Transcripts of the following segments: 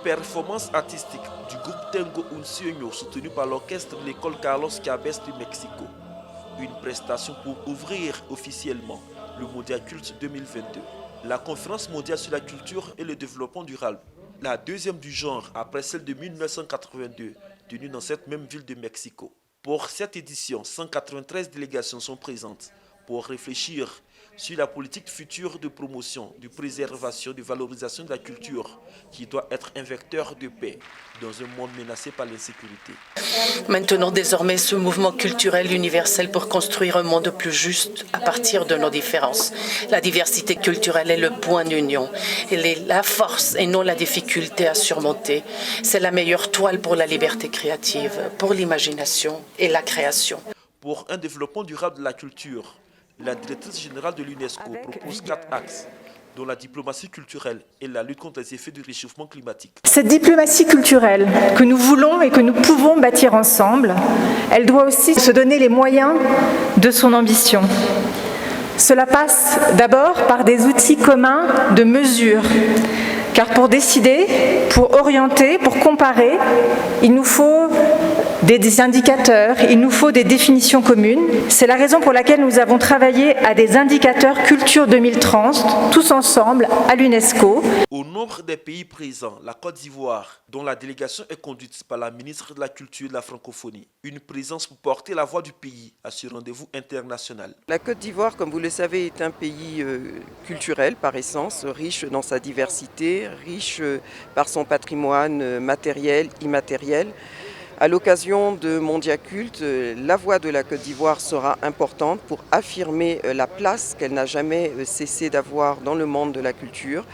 Performance artistique du groupe Tengo Un Sueño soutenu par l'orchestre de l'école Carlos Cabes du Mexico. Une prestation pour ouvrir officiellement le Mondial Culte 2022. La conférence mondiale sur la culture et le développement durable, la deuxième du genre après celle de 1982, tenue dans cette même ville de Mexico. Pour cette édition, 193 délégations sont présentes pour réfléchir sur la politique future de promotion, de préservation, de valorisation de la culture qui doit être un vecteur de paix dans un monde menacé par l'insécurité. Maintenant désormais ce mouvement culturel universel pour construire un monde plus juste à partir de nos différences. La diversité culturelle est le point d'union. Elle est la force et non la difficulté à surmonter. C'est la meilleure toile pour la liberté créative, pour l'imagination et la création. Pour un développement durable de la culture, la directrice générale de l'UNESCO propose 4 axes, dont la diplomatie culturelle et la lutte contre les effets du réchauffement climatique. Cette diplomatie culturelle que nous voulons et que nous pouvons bâtir ensemble, elle doit aussi se donner les moyens de son ambition. Cela passe d'abord par des outils communs de mesure, car pour décider, pour orienter, pour comparer, il nous faut des indicateurs, il nous faut des définitions communes. C'est la raison pour laquelle nous avons travaillé à des indicateurs Culture 2030, tous ensemble, à l'UNESCO. Au nombre des pays présents, la Côte d'Ivoire, dont la délégation est conduite par la ministre de la Culture et de la Francophonie, une présence pour porter la voix du pays à ce rendez-vous international. La Côte d'Ivoire, comme vous le savez, est un pays culturel par essence, riche dans sa diversité, riche par son patrimoine matériel, immatériel. À l'occasion de Mondial Culte, la voix de la Côte d'Ivoire sera importante pour affirmer la place qu'elle n'a jamais cessé d'avoir dans le monde de la culture,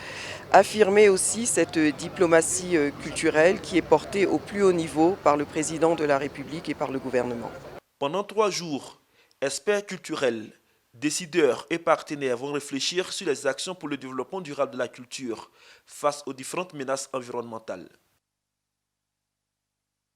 affirmer aussi cette diplomatie culturelle qui est portée au plus haut niveau par le président de la République et par le gouvernement. Pendant 3 jours, experts culturels, décideurs et partenaires vont réfléchir sur les actions pour le développement durable de la culture face aux différentes menaces environnementales.